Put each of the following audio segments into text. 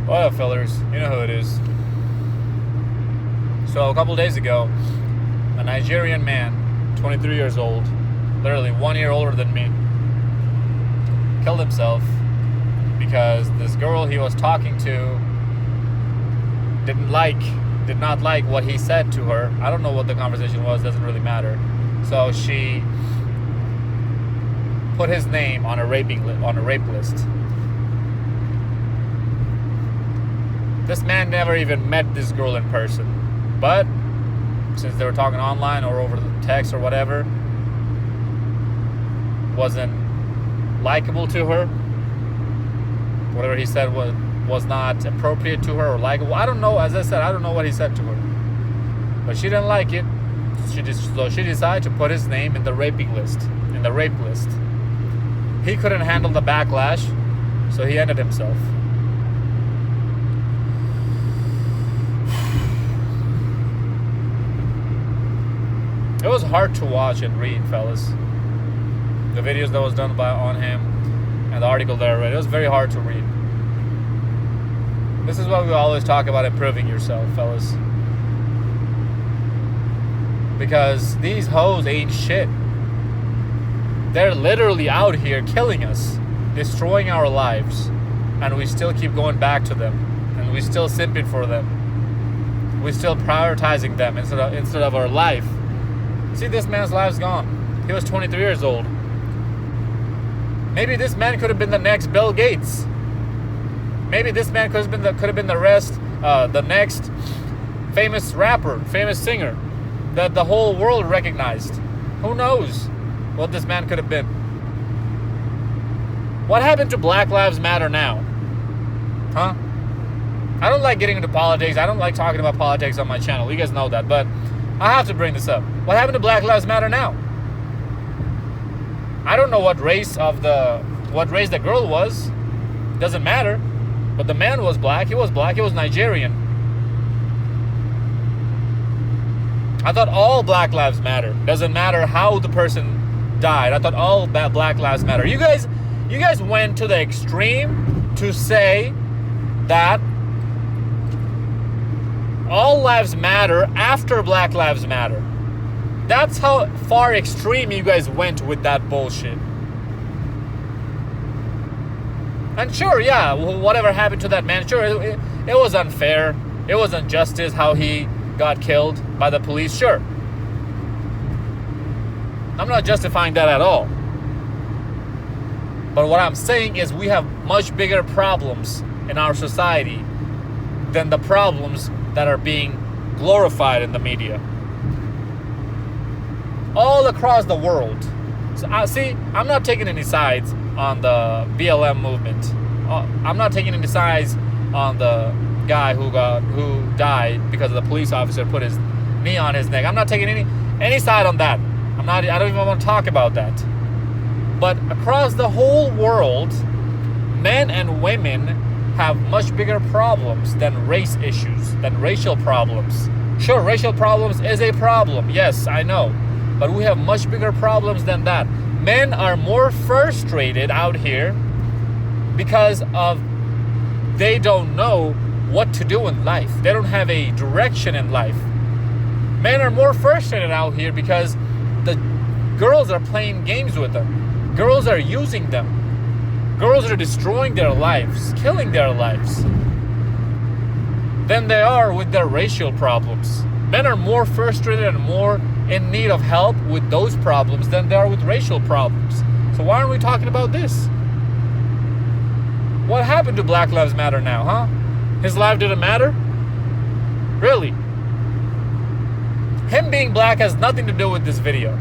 Well, fellers, you know who it is. So a couple days ago, a Nigerian man, 23 years old, literally 1 year older than me, killed himself because this girl he was talking to did not like what he said to her. I don't know what the conversation was, doesn't really matter. So she put his name on a rape list. This man never even met this girl in person, but since they were talking online or over the text or whatever, wasn't likable to her. Whatever he said was not appropriate to her or likable. I don't know. As I said, I don't know what he said to her, but she didn't like it. So she decided to put his name in the rape list. He couldn't handle the backlash, so he ended himself. It was hard to watch and read, fellas. The videos that was done on him and the article that I read, it was very hard to read. This is what we always talk about, improving yourself, fellas. Because these hoes ain't shit. They're literally out here killing us, destroying our lives, and we still keep going back to them, and we still simping for them. We still prioritizing them instead of our life. See, this man's life's gone. He was 23 years old. Maybe this man could have been the next Bill Gates. Maybe this man could have been the next famous rapper, famous singer that the whole world recognized. Who knows what this man could have been? What happened to Black Lives Matter now? Huh? I don't like getting into politics. I don't like talking about politics on my channel. You guys know that, but I have to bring this up. What happened to Black Lives Matter now? I don't know what race the girl was. Doesn't matter. But the man was black. He was Nigerian. I thought all Black Lives Matter. Doesn't matter how the person died. I thought all Black Lives Matter. You guys went to the extreme to say that all lives matter after Black Lives Matter. That's how far extreme you guys went with that bullshit. And sure, yeah, whatever happened to that man, sure, it was unfair. It was injustice how he got killed by the police, sure. I'm not justifying that at all. But what I'm saying is we have much bigger problems in our society than the problems that are being glorified in the media. All across the world. So, I'm not taking any sides on the BLM movement. I'm not taking any sides on the guy who died because the police officer put his knee on his neck. I'm not taking any side on that. I don't even want to talk about that. But across the whole world, men and women have much bigger problems than race issues, than racial problems. Sure, racial problems is a problem. Yes, I know. But we have much bigger problems than that. Men are more frustrated out here because they don't know what to do in life. They don't have a direction in life. Men are more frustrated out here because the girls are playing games with them. Girls are using them. Girls are destroying their lives, killing their lives, than they are with their racial problems. Men are more frustrated and more in need of help with those problems than they are with racial problems. So why aren't we talking about this? What happened to Black Lives Matter now, huh? His life didn't matter? Really? Him being black has nothing to do with this video.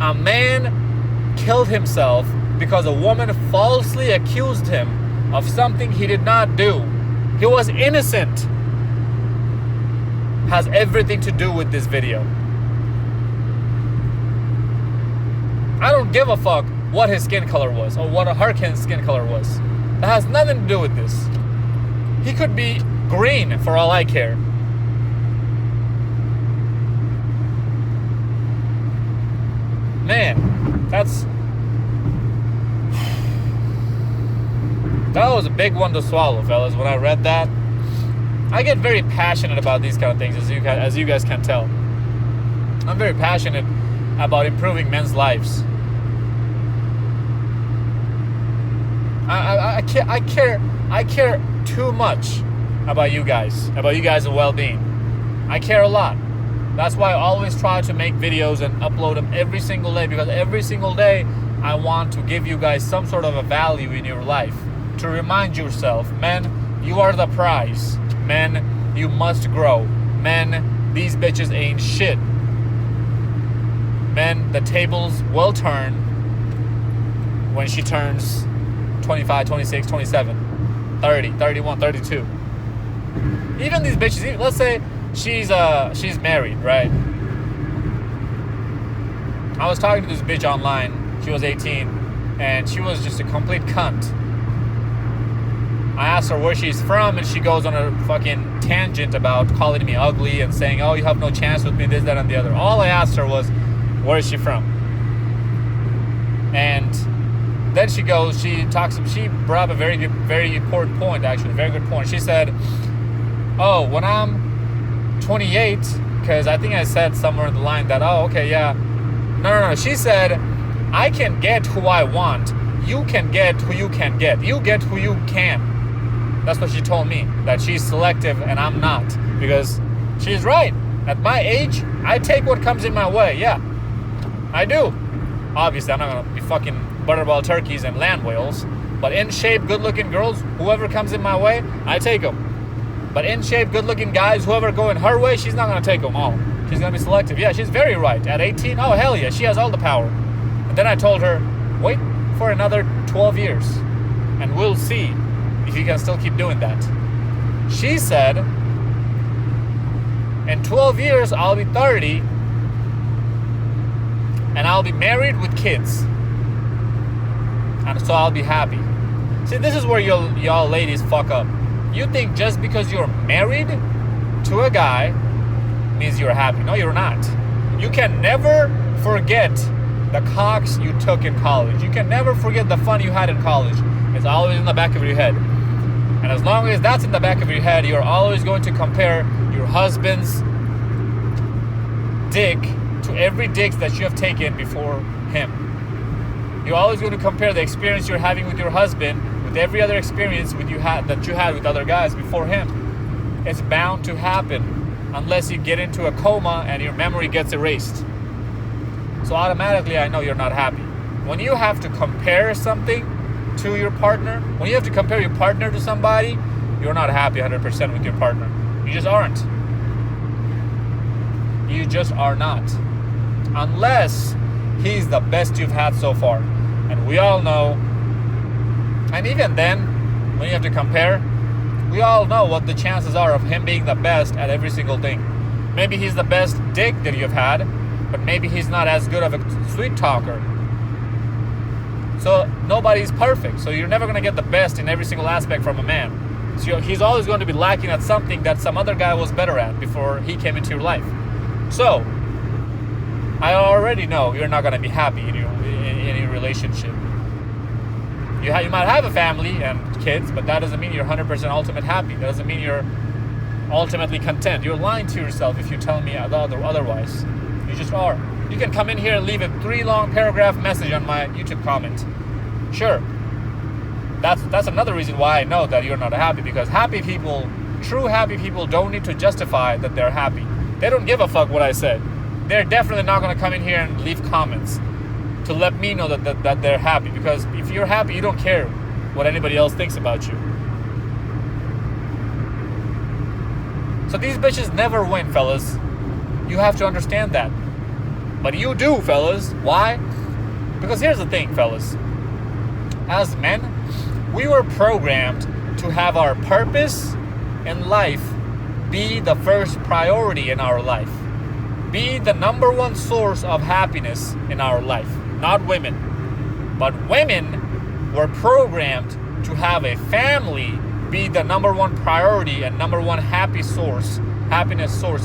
A man killed himself because a woman falsely accused him of something he did not do. He was innocent. Has everything to do with this video. I don't give a fuck what his skin color was or what her skin color was. That has nothing to do with this. He could be green for all I care. Man, That was a big one to swallow, fellas. When I read that, I get very passionate about these kind of things, as you guys can tell. I'm very passionate about improving men's lives. I care too much about you guys' well-being. I care a lot. That's why I always try to make videos and upload them every single day, because every single day I want to give you guys some sort of a value in your life, to remind yourself, men, you are the prize. Men, you must grow. Men, these bitches ain't shit. Men, the tables will turn when she turns 25, 26, 27, 30, 31, 32. Even these bitches, let's say she's married, right? I was talking to this bitch online. She was 18, and she was just a complete cunt. I asked her where she's from, and she goes on a fucking tangent about calling me ugly and saying, oh, you have no chance with me, this, that, and the other. All I asked her was, where is she from? And then she brought up a very important point, actually, a very good point. She said, oh, when I'm 28, because I think I said somewhere in the line that, oh, okay, yeah. No. She said, I can get who I want. You can get who you can get. You get who you can. That's what she told me, that she's selective and I'm not. Because she's right. At my age, I take what comes in my way. Yeah, I do. Obviously, I'm not going to be fucking butterball turkeys and land whales. But in shape, good-looking girls, whoever comes in my way, I take them. But in shape, good-looking guys, whoever going her way, she's not going to take them all. She's going to be selective. Yeah, she's very right. At 18, oh, hell yeah, she has all the power. And then I told her, wait for another 12 years, and we'll see if you can still keep doing that. She said, in 12 years, I'll be 30, and I'll be married with kids. And so I'll be happy. See, this is where y'all ladies fuck up. You think just because you're married to a guy means you're happy. No, you're not. You can never forget the cocks you took in college. You can never forget the fun you had in college. It's always in the back of your head. And as long as that's in the back of your head, you're always going to compare your husband's dick to every dick that you have taken before him. You're always going to compare the experience you're having with your husband with every other experience that you had with other guys before him. It's bound to happen unless you get into a coma and your memory gets erased. So automatically I know you're not happy. When you have to compare something to your partner, when you have to compare your partner to somebody, you're not happy 100% with your partner. You just aren't. You just are not. Unless he's the best you've had so far. And we all know, and even then, when you have to compare, we all know what the chances are of him being the best at every single thing. Maybe he's the best dick that you've had, but maybe he's not as good of a sweet talker. So nobody's perfect. So you're never going to get the best in every single aspect from a man. So he's always going to be lacking at something that some other guy was better at before he came into your life. So I already know you're not going to be happy in your relationship. You might have a family and kids, but that doesn't mean you're 100% ultimate happy. That doesn't mean you're ultimately content. You're lying to yourself if you tell me otherwise. You just are. You can come in here and leave a 3-long paragraph message on my YouTube comment. Sure. That's another reason why I know that you're not happy, because happy people, true happy people, don't need to justify that they're happy. They don't give a fuck what I said. They're definitely not going to come in here and leave comments to let me know that they're happy, because if you're happy, you don't care what anybody else thinks about you. So these bitches never win, fellas. You have to understand that. But you do, fellas. Why? Because here's the thing, fellas. As men, we were programmed to have our purpose in life be the first priority in our life. Be the number one source of happiness in our life. Not women. But women were programmed to have a family be the number one priority and number one happiness source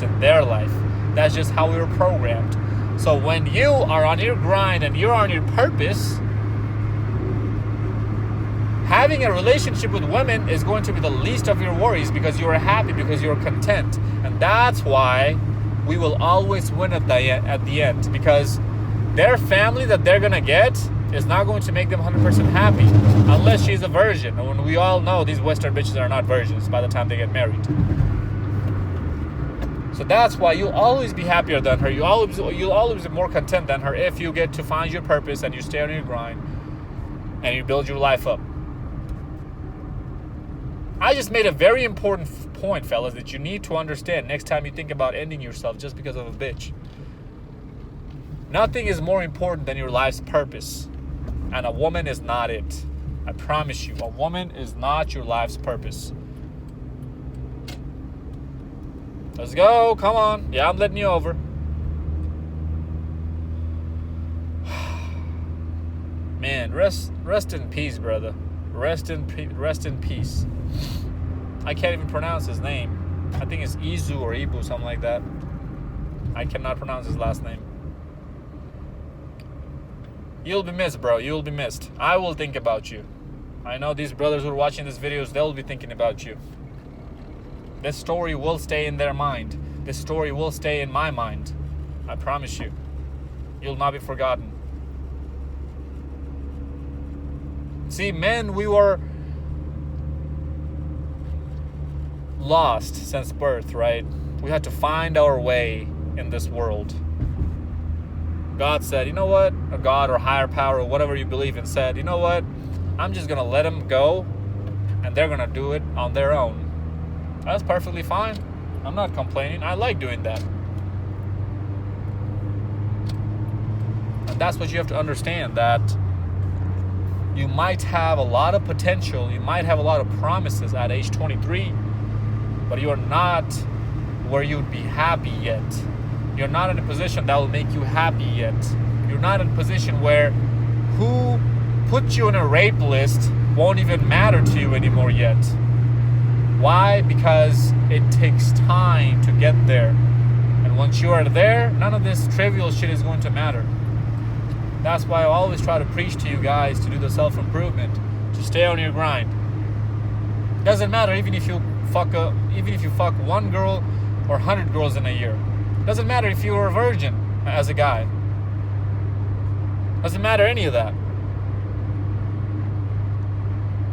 in their life. That's just how we were programmed. So when you are on your grind and you're on your purpose, Having a relationship with women is going to be the least of your worries because you are happy, because you're content. And that's why we will always win at the end, because their family that they're going to get is not going to make them 100% happy unless she's a virgin. And we all know these Western bitches are not virgins by the time they get married. So that's why you'll always be happier than her. You'll always be more content than her if you get to find your purpose and you stay on your grind and you build your life up. I just made a very important point, fellas, that you need to understand next time you think about ending yourself just because of a bitch. Nothing is more important than your life's purpose. And a woman is not it. I promise you, a woman is not your life's purpose. Let's go, come on. Yeah, I'm letting you over. Man, rest in peace, brother. Rest in peace. I can't even pronounce his name. I think it's Izu or Ibu, something like that. I cannot pronounce his last name. You'll be missed, bro. You'll be missed. I will think about you. I know these brothers who are watching these videos, they'll be thinking about you. This story will stay in their mind. This story will stay in my mind. I promise you. You'll not be forgotten. See, men, we were lost since birth, right? We had to find our way in this world. God said, you know what? A God or higher power or whatever you believe in said, you know what? I'm just going to let them go and they're going to do it on their own. That's perfectly fine. I'm not complaining. I like doing that. And that's what you have to understand, that you might have a lot of potential, you might have a lot of promises at age 23, but you are not where you'd be happy yet. You're not in a position that will make you happy yet. You're not in a position where who put you in a rape list won't even matter to you anymore yet. Why? Because it takes time to get there. And once you are there, none of this trivial shit is going to matter. That's why I always try to preach to you guys to do the self-improvement, to stay on your grind. Doesn't matter even if you fuck one girl or 100 girls in a year. Doesn't matter if you were a virgin as a guy. Doesn't matter any of that.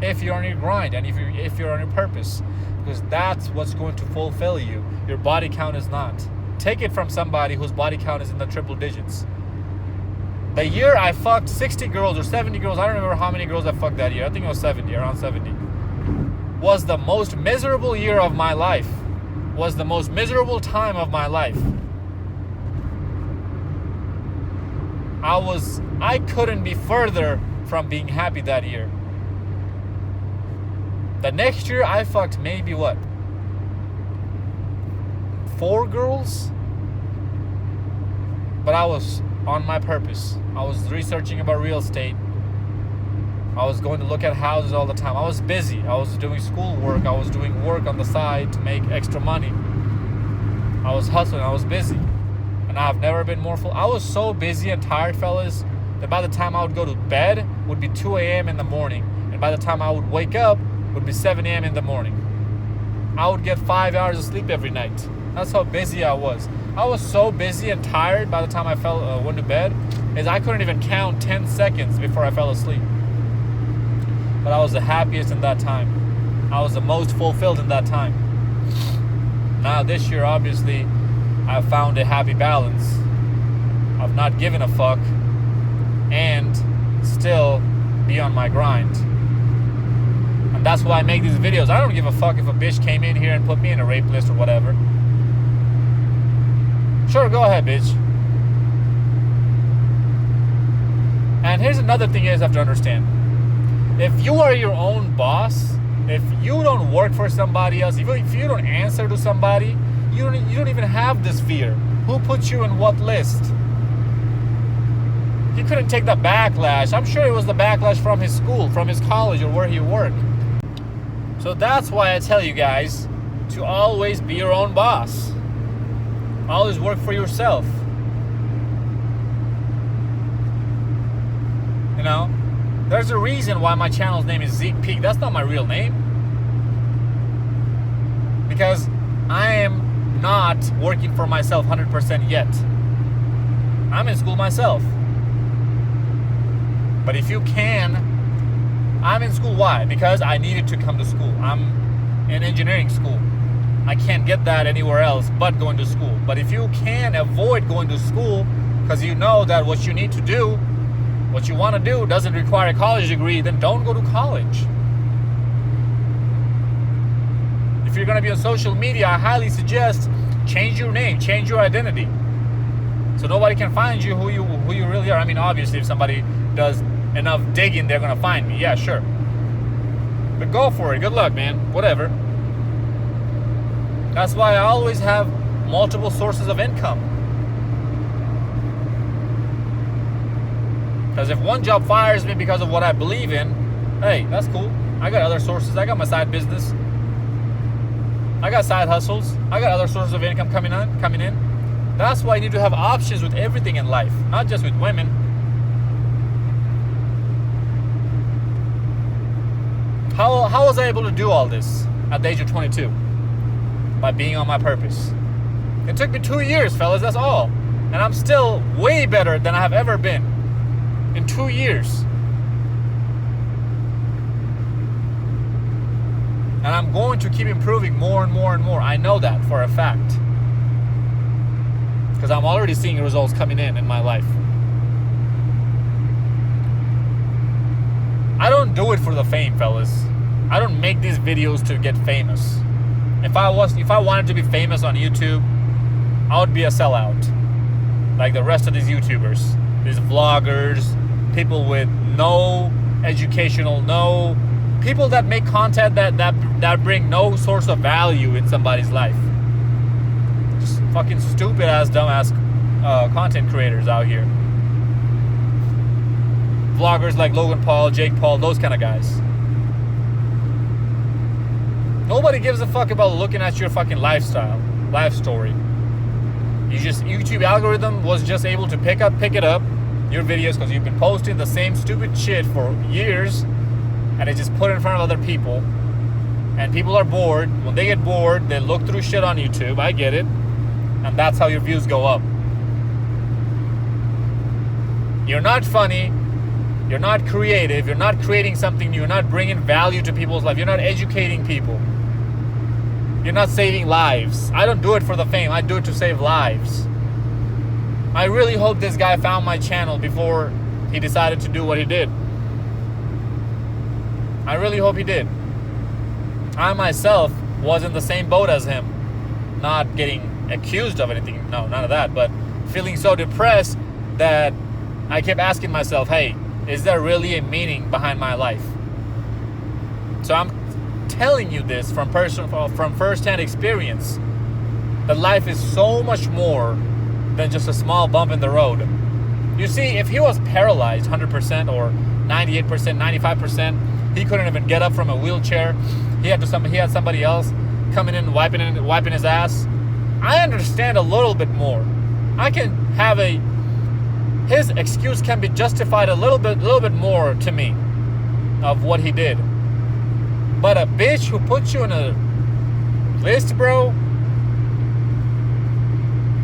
If you're on your grind and if you're on your purpose, because that's what's going to fulfill you. Your body count is not. Take it from somebody whose body count is in the triple digits. The year I fucked 60 girls or 70 girls, I don't remember how many girls I fucked that year. I think it was 70, around 70. Was the most miserable year of my life. Was the most miserable time of my life. I couldn't be further from being happy that year. The next year I fucked maybe 4 girls? But I was on my purpose. I was researching about real estate. I was going to look at houses all the time. I was busy. I was doing schoolwork. I was doing work on the side to make extra money. I was hustling. I was busy. And I've never been more full. I was so busy and tired, fellas, that by the time I would go to bed would be 2 a.m. in the morning. And by the time I would wake up would be 7 a.m. in the morning. I would get 5 hours of sleep every night. That's how busy I was. I was so busy and tired by the time I went to bed, is I couldn't even count 10 seconds before I fell asleep. But I was the happiest in that time. I was the most fulfilled in that time. Now this year, obviously, I've found a happy balance of not giving a fuck and still be on my grind. And that's why I make these videos. I don't give a fuck if a bitch came in here and put me in a rape list or whatever. Sure, go ahead, bitch. And here's another thing you guys have to understand. If you are your own boss, if you don't work for somebody else, if you don't answer to somebody, you don't even have this fear. Who put you in what list? He couldn't take the backlash. I'm sure it was the backlash from his school, from his college, or where he worked. So that's why I tell you guys to always be your own boss. Always work for yourself. You know? There's a reason why my channel's name is zeekpeak. That's not my real name. Because I am not working for myself 100% yet. I'm in school myself. But if you can, I'm in school. Why? Because I needed to come to school. I'm in engineering school. I can't get that anywhere else but going to school. But if you can avoid going to school because you know that what you need to do, what you want to do doesn't require a college degree, then don't go to college. If you're going to be on social media, I highly suggest change your name, change your identity. So nobody can find you who you really are. I mean, obviously, if somebody does enough digging, they're going to find me. Yeah, sure. But go for it. Good luck, man. Whatever. That's why I always have multiple sources of income. Because if one job fires me because of what I believe in, hey, that's cool. I got other sources. I got my side business. I got side hustles. I got other sources of income coming in. That's why you need to have options with everything in life, not just with women. How was I able to do all this at the age of 22? By being on my purpose. It took me 2 years, fellas, that's all. And I'm still way better than I have ever been in 2 years. And I'm going to keep improving more and more and more. I know that for a fact. Because I'm already seeing results coming in my life. I don't do it for the fame, fellas. I don't make these videos to get famous. If I wanted to be famous on YouTube, I would be a sellout. Like the rest of these YouTubers. These vloggers, people with no educational, people that make content that bring no source of value in somebody's life. Just fucking stupid ass, dumb ass content creators out here. Vloggers like Logan Paul, Jake Paul, those kind of guys. Nobody gives a fuck about looking at your fucking lifestyle, life story. YouTube algorithm was just able to pick it up, your videos, because you've been posting the same stupid shit for years, and it just put it in front of other people. And people are bored. When they get bored, they look through shit on YouTube. I get it. And that's how your views go up. You're not funny. You're not creative. You're not creating something new. You're not bringing value to people's life. You're not educating people. You're not saving lives. I don't do it for the fame. I do it to save lives. I really hope this guy found my channel before he decided to do what he did. I really hope he did. I myself was in the same boat as him. Not getting accused of anything. No, none of that. But feeling so depressed that I kept asking myself, hey, is there really a meaning behind my life? So I'm telling you this from first-hand experience, that life is so much more than just a small bump in the road. You see, if he was paralyzed 100% or 98%, 95%, he couldn't even get up from a wheelchair. He had somebody else coming in and wiping his ass. I understand a little bit more. I can have his excuse can be justified a little bit more to me of what he did. But a bitch who puts you in a list, bro,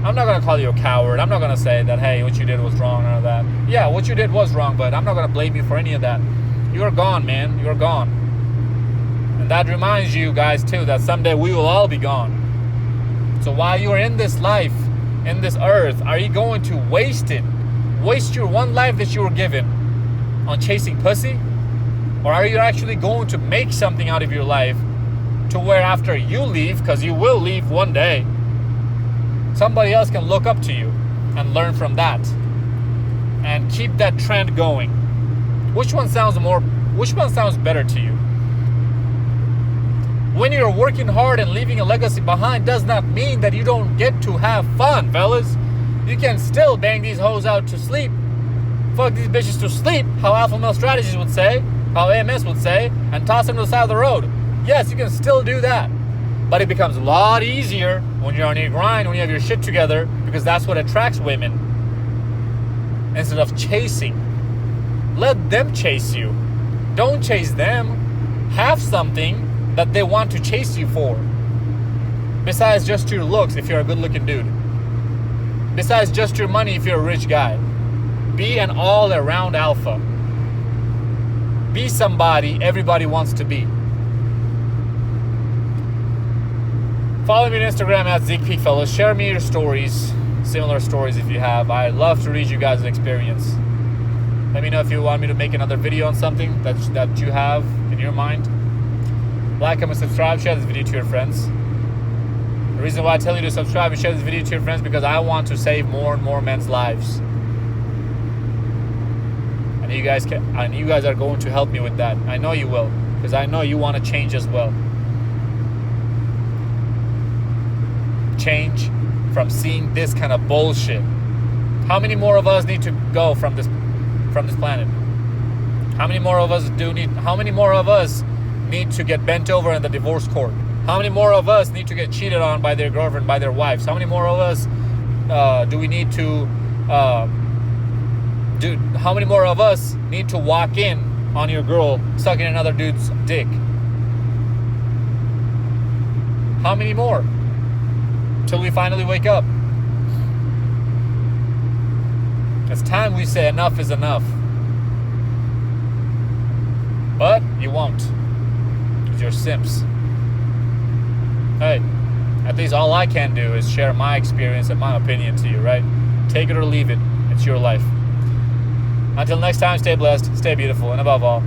I'm not going to call you a coward. I'm not going to say that, hey, what you did was wrong, none of that. Yeah, what you did was wrong, but I'm not going to blame you for any of that. You're gone, man. You're gone. And that reminds you guys, too, that someday we will all be gone. So while you're in this life, in this earth, are you going to waste it? Waste your one life that you were given on chasing pussy? Or are you actually going to make something out of your life to where after you leave, because you will leave one day, somebody else can look up to you and learn from that and keep that trend going? Which one sounds better to you? When you're working hard and leaving a legacy behind does not mean that you don't get to have fun, fellas. You can still bang these hoes out to sleep. Fuck these bitches to sleep, how Alpha Male Strategies would say, how AMS would say, and toss them to the side of the road. Yes, you can still do that. But it becomes a lot easier when you're on your grind, when you have your shit together, because that's what attracts women instead of chasing. Let them chase you. Don't chase them. Have something that they want to chase you for. Besides just your looks, if you're a good-looking dude. Besides just your money, if you're a rich guy. Be an all-around alpha. Be somebody everybody wants to be. Follow me on Instagram at zeekpeak, fellas. Share me your stories, similar stories if you have. I love to read you guys' experience. Let me know if you want me to make another video on something that you have in your mind. Like, comment, subscribe, share this video to your friends. The reason why I tell you to subscribe and share this video to your friends because I want to save more and more men's lives. And you guys are going to help me with that. I know you will, because I know you want to change as well. Change from seeing this kind of bullshit. How many more of us need to go from this planet? How many more of us need to get bent over in the divorce court? How many more of us need to get cheated on by their girlfriend, by their wives? How many more of us do we need to how many more of us need to walk in on your girl sucking another dude's dick? How many more? Till we finally wake up. It's time we say enough is enough. But you won't. Because you're simps. Hey, at least all I can do is share my experience and my opinion to you, right? Take it or leave it. It's your life. Until next time, stay blessed, stay beautiful, and above all,